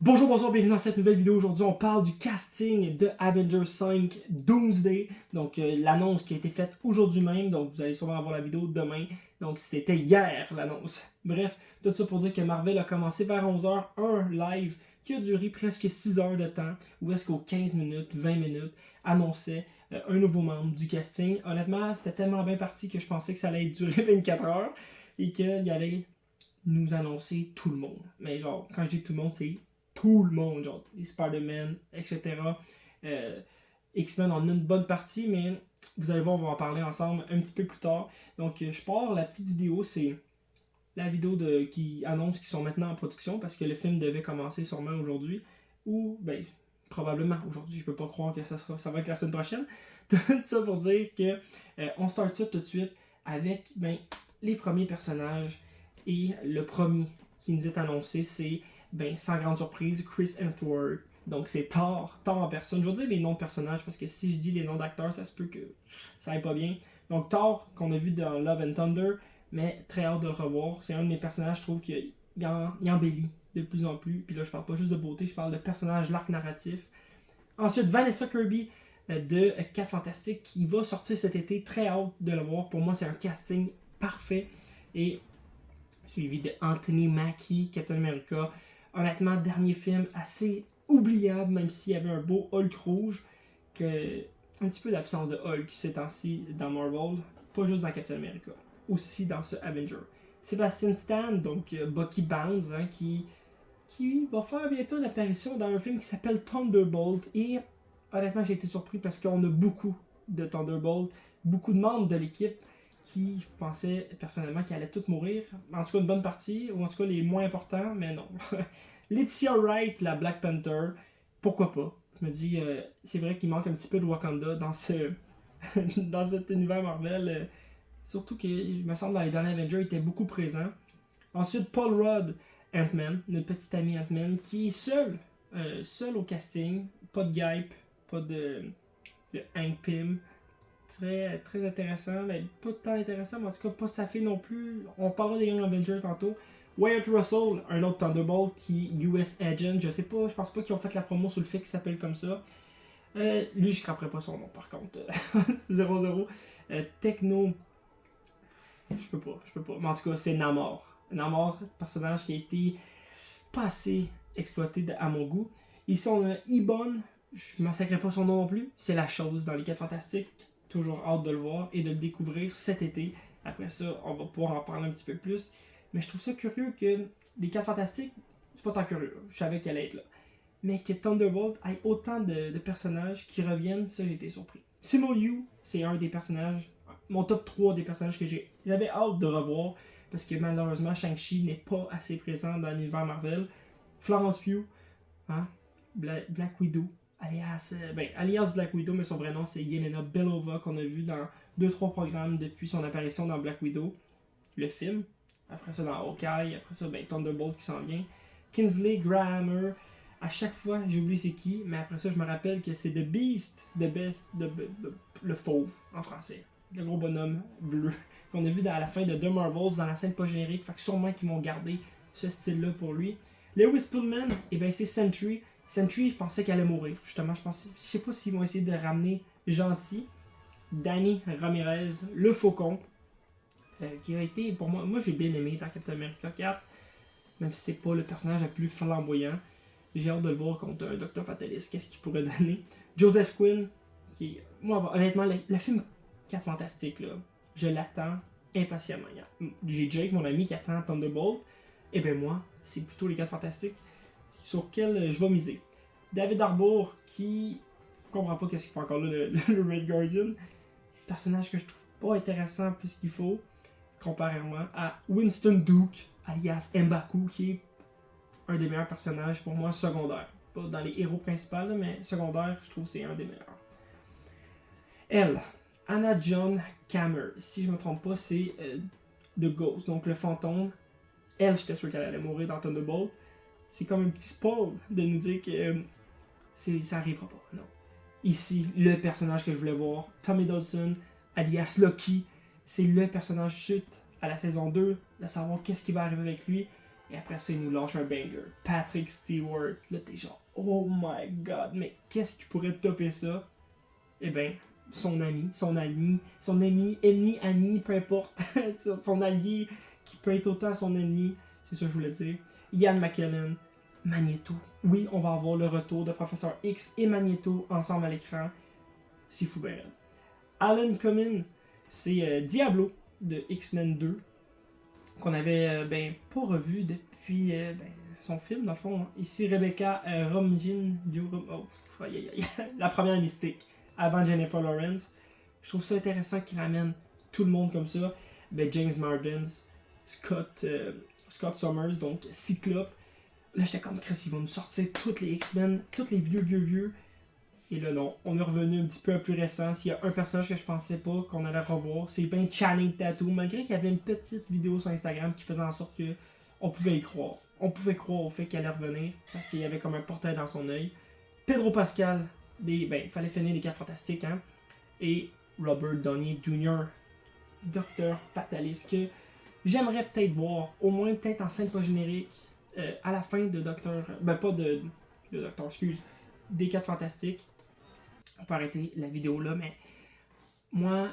Bonjour, bonsoir, bienvenue dans cette nouvelle vidéo. Aujourd'hui, on parle du casting de Avengers 5 Doomsday. Donc, l'annonce qui a été faite aujourd'hui même. Donc, vous allez sûrement avoir la vidéo demain. Donc, c'était hier l'annonce. Bref, tout ça pour dire que Marvel a commencé vers 11h un live qui a duré presque 6 heures de temps. Où est-ce qu'aux 15 minutes, 20 minutes, annonçait un nouveau membre du casting. Honnêtement, c'était tellement bien parti que je pensais que ça allait durer 24 heures. Et qu'il allait nous annoncer tout le monde. Mais genre, quand je dis tout le monde, c'est tout le monde, genre les Spider-Man, etc. X-Men en a une bonne partie, mais vous allez voir, on va en parler ensemble un petit peu plus tard. Donc, je pars, la petite vidéo, c'est la vidéo qui annonce qu'ils sont maintenant en production, parce que le film devait commencer sûrement aujourd'hui, ou, ben, probablement aujourd'hui, je peux pas croire que ça va être la semaine prochaine. Tout ça pour dire que on start ça tout de suite avec les premiers personnages, et le premier qui nous est annoncé, c'est sans grande surprise, Chris Hemsworth. Donc c'est Thor en personne. Je vais dire les noms de personnages parce que si je dis les noms d'acteurs, ça se peut que ça aille pas bien. Donc Thor, qu'on a vu dans Love and Thunder, mais très hâte de le revoir. C'est un de mes personnages, je trouve qu'il embellit de plus en plus. Puis là, je parle pas juste de beauté, je parle de personnage, l'arc narratif. Ensuite, Vanessa Kirby de 4 Fantastiques qui va sortir cet été. Très hâte de le voir. Pour moi, c'est un casting parfait. Et suivi de Anthony Mackie, Captain America. Honnêtement, dernier film assez oubliable, même s'il y avait un beau Hulk rouge, que un petit peu d'absence de Hulk ces temps-ci dans Marvel, pas juste dans Captain America, aussi dans ce Avenger. Sebastian Stan, donc Bucky Barnes, qui va faire bientôt une apparition dans un film qui s'appelle Thunderbolt. Et honnêtement, j'ai été surpris parce qu'on a beaucoup de Thunderbolt, beaucoup de membres de l'équipe qui pensaient personnellement qu'ils allaient tous mourir. En tout cas, une bonne partie, ou en tout cas les moins importants, mais non. Letitia Wright, la Black Panther, pourquoi pas? Je me dis, c'est vrai qu'il manque un petit peu de Wakanda dans dans cet univers Marvel. Surtout que, il me semble, dans les derniers Avengers, il était beaucoup présent. Ensuite, Paul Rudd, Ant-Man, notre petit ami Ant-Man, qui est seul au casting. Pas de Gype, pas de Hank Pym. Très, très intéressant, mais pas tant intéressant, mais en tout cas pas sa fille non plus. On parlera des Young Avengers tantôt. Wyatt Russell, un autre Thunderbolt qui est US Agent, je sais pas, je pense pas qu'ils ont fait la promo sur le fait qu'il s'appelle comme ça. Lui, je craperai pas son nom par contre. 0-0. Techno, je peux pas. Mais en tout cas, c'est Namor. Namor, personnage qui a été pas assez exploité à mon goût. Ils sont Ebon, je massacrerai pas son nom non plus, c'est la chose dans les 4 Fantastiques. Toujours hâte de le voir et de le découvrir cet été. Après ça, on va pouvoir en parler un petit peu plus. Mais je trouve ça curieux que les 4 Fantastiques, c'est pas tant curieux, je savais qu'elle allait être là. Mais que Thunderbolt ait autant de personnages qui reviennent, ça j'ai été surpris. Simu Liu, c'est un des personnages, mon top 3 des personnages que j'avais hâte de revoir. Parce que malheureusement, Shang-Chi n'est pas assez présent dans l'univers Marvel. Florence Pugh, Black Widow, alias Black Widow, mais son vrai nom c'est Yelena Belova, qu'on a vu dans 2-3 programmes depuis son apparition dans Black Widow, le film. Après ça dans Hawkeye, après ça Thunderbolt qui s'en vient. Kingsley Grammer, à chaque fois j'oublie c'est qui, mais après ça je me rappelle que c'est The Beast, le fauve en français. Le gros bonhomme bleu qu'on a vu dans la fin de The Marvels dans la scène pas générique, fait que sûrement qu'ils vont garder ce style-là pour lui. Lewis Pullman, c'est Sentry. Sentry, je pensais qu'elle allait mourir. Justement, je sais pas s'ils vont essayer de ramener gentil. Danny Ramirez, le faucon, qui a été, pour moi j'ai bien aimé dans Captain America 4, même si c'est pas le personnage le plus flamboyant. J'ai hâte de le voir contre un Dr. Fatalist, qu'est-ce qu'il pourrait donner. Joseph Quinn, qui, moi honnêtement, le film 4 Fantastiques, là, je l'attends impatiemment. J'ai Jake, mon ami, qui attend Thunderbolt. Et moi, c'est plutôt les 4 Fantastiques sur lequel je vais miser. David Harbour, qui comprend pas qu'est-ce qu'il fait encore là, le Red Guardian. Personnage que je trouve pas intéressant plus qu'il faut, comparément à Winston Duke, alias M'Baku, qui est un des meilleurs personnages pour moi secondaire. Pas dans les héros principaux, mais secondaire, je trouve que c'est un des meilleurs. Elle, Anna John Cameron, si je me trompe pas, c'est The Ghost, donc le fantôme. Elle, j'étais sûr qu'elle allait mourir dans Thunderbolt. C'est comme un petit spoil de nous dire que ça arrivera pas. Non. Ici, le personnage que je voulais voir, Tommy Dawson, alias Loki, c'est le personnage chute à la saison 2, de savoir qu'est-ce qui va arriver avec lui. Et après ça, il nous lâche un banger. Patrick Stewart. Là, t'es genre, oh my god, mais qu'est-ce qui pourrait topper ça? Eh ben, son ami, peu importe. Son allié qui peut être autant son ennemi. C'est ça que je voulais dire. Ian McKellen, Magneto. Oui, on va avoir le retour de Professeur X et Magneto ensemble à l'écran. C'est fou ben raide. Alan Cumming, c'est Diablo de X-Men 2 qu'on avait pas revu depuis son film dans le fond. Ici Rebecca Romijn, la première mystique avant Jennifer Lawrence. Je trouve ça intéressant qu'il ramène tout le monde comme ça. James Marden, Scott Summers, donc Cyclope. Là j'étais comme Chris, ils vont nous sortir toutes les X-Men, tous les vieux. Et là, non, on est revenu un petit peu plus récent. S'il y a un personnage que je pensais pas qu'on allait revoir, c'est bien Channing Tatum. Malgré qu'il y avait une petite vidéo sur Instagram qui faisait en sorte que on pouvait y croire. On pouvait croire au fait qu'elle allait revenir parce qu'il y avait comme un portail dans son œil. Pedro Pascal, il fallait finir les 4 fantastiques, hein. Et Robert Downey Jr., Docteur Fataliste, que j'aimerais peut-être voir, au moins peut-être en scène post-générique, à la fin de Docteur. Pas de Docteur, excuse. Des 4 fantastiques. On peut arrêter la vidéo là, mais moi,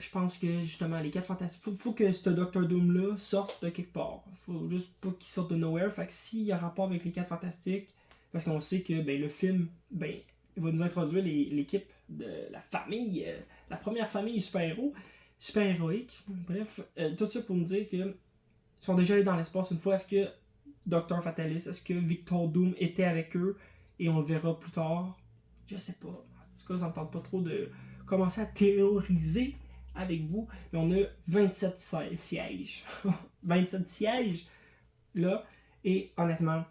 je pense que justement, les 4 fantastiques, faut que ce Doctor Doom là sorte de quelque part. Faut juste pas qu'il sorte de nowhere. Fait que s'il y a rapport avec les 4 fantastiques, parce qu'on sait que le film, il va nous introduire l'équipe de la famille, la première famille super-héroïque. Bref, tout ça pour nous dire que sont déjà allés dans l'espace une fois. Est-ce que Docteur Fatalist, est-ce que Victor Doom était avec eux et on le verra plus tard? Je sais pas. En tout cas, ça me tente pas trop de commencer à théoriser avec vous. Mais on a 27 sièges. 27 sièges là. Et honnêtement,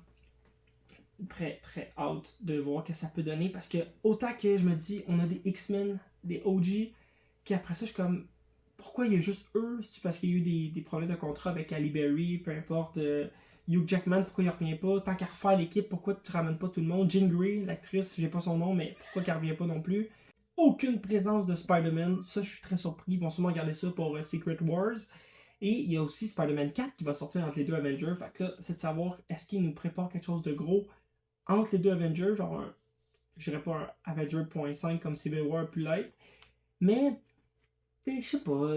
très très hâte de voir ce que ça peut donner. Parce que autant que je me dis, on a des X-Men, des OG, qu'après ça, je suis comme, pourquoi il y a juste eux? C'est parce qu'il y a eu des problèmes de contrat avec Ali Berry, peu importe. Hugh Jackman, pourquoi il revient pas? Tant qu'à refaire l'équipe, pourquoi tu ramènes pas tout le monde? Jean Grey, l'actrice, j'ai pas son nom, mais pourquoi qu'elle revient pas non plus? Aucune présence de Spider-Man, ça je suis très surpris. Ils vont sûrement garder ça pour Secret Wars. Et il y a aussi Spider-Man 4 qui va sortir entre les deux Avengers. Fait que là, c'est de savoir est-ce qu'ils nous préparent quelque chose de gros entre les deux Avengers, genre je dirais pas un Avenger 0.5 comme Civil War plus light. Mais, je sais pas.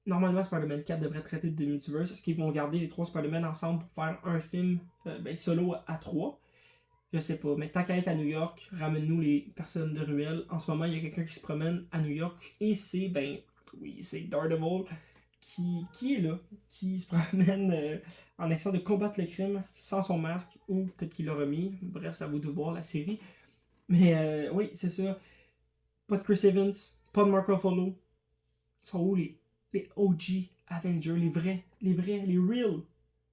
Normalement, Spider-Man 4 devrait traiter de multiverse. Est-ce qu'ils vont garder les 3 Spider-Man ensemble pour faire un film solo à 3? Je sais pas. Mais tant qu'à être à New York, ramène-nous les personnes de ruelle. En ce moment, il y a quelqu'un qui se promène à New York. Et c'est, c'est Daredevil qui est là. Qui se promène en essayant de combattre le crime sans son masque. Ou peut-être qu'il l'a remis. Bref, ça vaut de voir la série. Mais oui, c'est ça. Pas de Chris Evans. Pas de Mark Ruffalo. Ils sont où les OG Avengers, les real,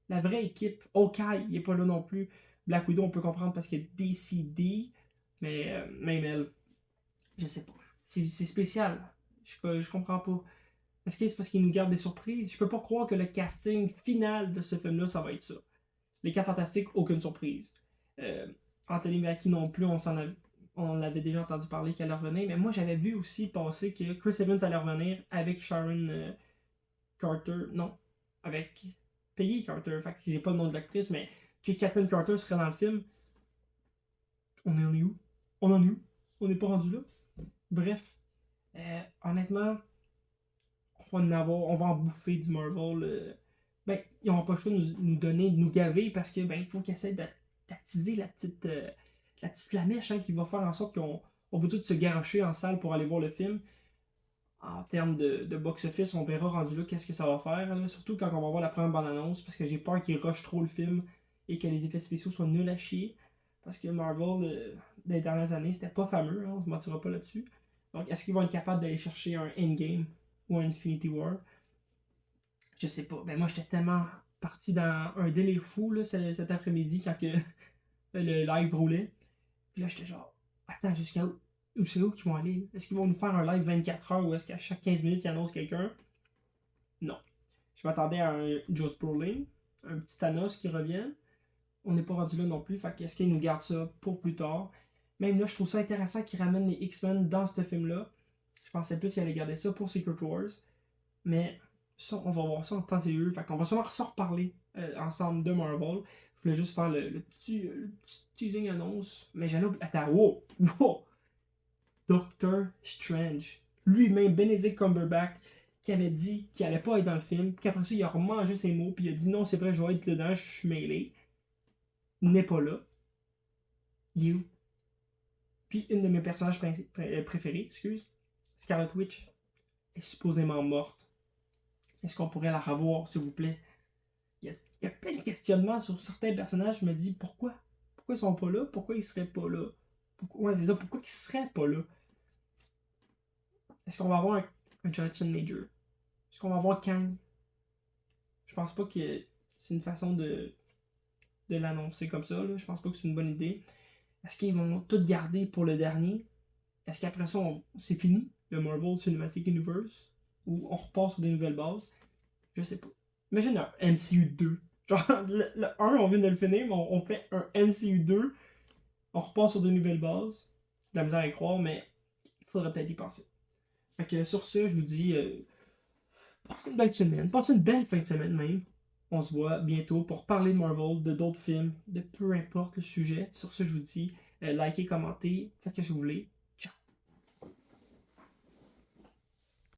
la vraie équipe? Hawkeye, il est pas là non plus. Black Widow, on peut comprendre parce qu'elle est décidée, mais même elle, je sais pas. C'est spécial. Je comprends pas. Est-ce que c'est parce qu'ils nous gardent des surprises? Je peux pas croire que le casting final de ce film-là, ça va être ça. Les 4 fantastiques, aucune surprise. Anthony Mackie non plus, on l'avait déjà entendu parler qu'elle allait revenir, mais moi j'avais vu aussi passer que Chris Evans allait revenir avec Sharon Carter, non, avec Peggy Carter, fait que j'ai pas le nom de l'actrice, mais que Kathleen Carter serait dans le film. On en est où? On n'est pas rendu là? Bref, honnêtement, on va en bouffer du Marvel. Ils n'auront pas le choix de nous donner, de nous gaver, parce que il faut qu'ils essaient d'attiser la petite flamèche qui va faire en sorte qu'on va tous se garrocher en salle pour aller voir le film. En termes de box-office, on verra rendu là qu'est-ce que ça va faire. Là. Surtout quand on va voir la première bande-annonce, parce que j'ai peur qu'ils rushent trop le film et que les effets spéciaux soient nuls à chier. Parce que Marvel, dans les dernières années, c'était pas fameux, on se mentira pas là-dessus. Donc, est-ce qu'ils vont être capables d'aller chercher un Endgame ou un Infinity War? Je sais pas. Moi, j'étais tellement parti dans un délire fou là, cet après-midi quand que, le live roulait. Puis là, j'étais genre, attends, jusqu'à où? C'est où qu'ils vont aller? Est-ce qu'ils vont nous faire un live 24 heures ou est-ce qu'à chaque 15 minutes ils annoncent quelqu'un? Non. Je m'attendais à un Josh Brolin, un petit Thanos qui revienne. On n'est pas rendu là non plus. Fait qu'est-ce qu'ils nous gardent ça pour plus tard? Même là, je trouve ça intéressant qu'ils ramènent les X-Men dans ce film-là. Je pensais plus qu'ils allaient garder ça pour Secret Wars. Mais ça, on va voir ça en temps et lieu. Fait qu'on va sûrement s'en reparler ensemble de Marvel. Je voulais juste faire le petit teasing annonce. Mais j'allais oublier. Attends, wow! Wow! Doctor Strange. Lui-même, Benedict Cumberbatch, qui avait dit qu'il allait pas être dans le film, qu'après ça, il a remangé ses mots, puis il a dit non, c'est vrai, je vais être dedans, je suis mêlé. Il n'est pas là. Il est où? Puis une de mes personnages préférés, excuse, Scarlet Witch, est supposément morte. Est-ce qu'on pourrait la revoir, s'il vous plaît? Il y a plein de questionnements sur certains personnages. Je me dis pourquoi? Pourquoi ils sont pas là? Pourquoi ils seraient pas là? Ouais, c'est ça, pourquoi ils seraient pas là? Est-ce qu'on va avoir un Jonathan Major? Est-ce qu'on va avoir Kang? Je pense pas que c'est une façon de l'annoncer comme ça. Là. Je pense pas que c'est une bonne idée. Est-ce qu'ils vont tout garder pour le dernier? Est-ce qu'après ça, c'est fini, le Marvel Cinematic Universe? Ou on repart sur des nouvelles bases? Je sais pas. Imagine un MCU 2. Genre, le 1, on vient de le finir, mais on fait un MCU 2. On repart sur de nouvelles bases. De la misère à y croire, mais il faudrait peut-être y penser. Fait que sur ce, je vous dis, passez une belle semaine. Passez une belle fin de semaine même. On se voit bientôt pour parler de Marvel, de d'autres films, de peu importe le sujet. Sur ce, je vous dis, likez, commentez, faites ce que vous voulez.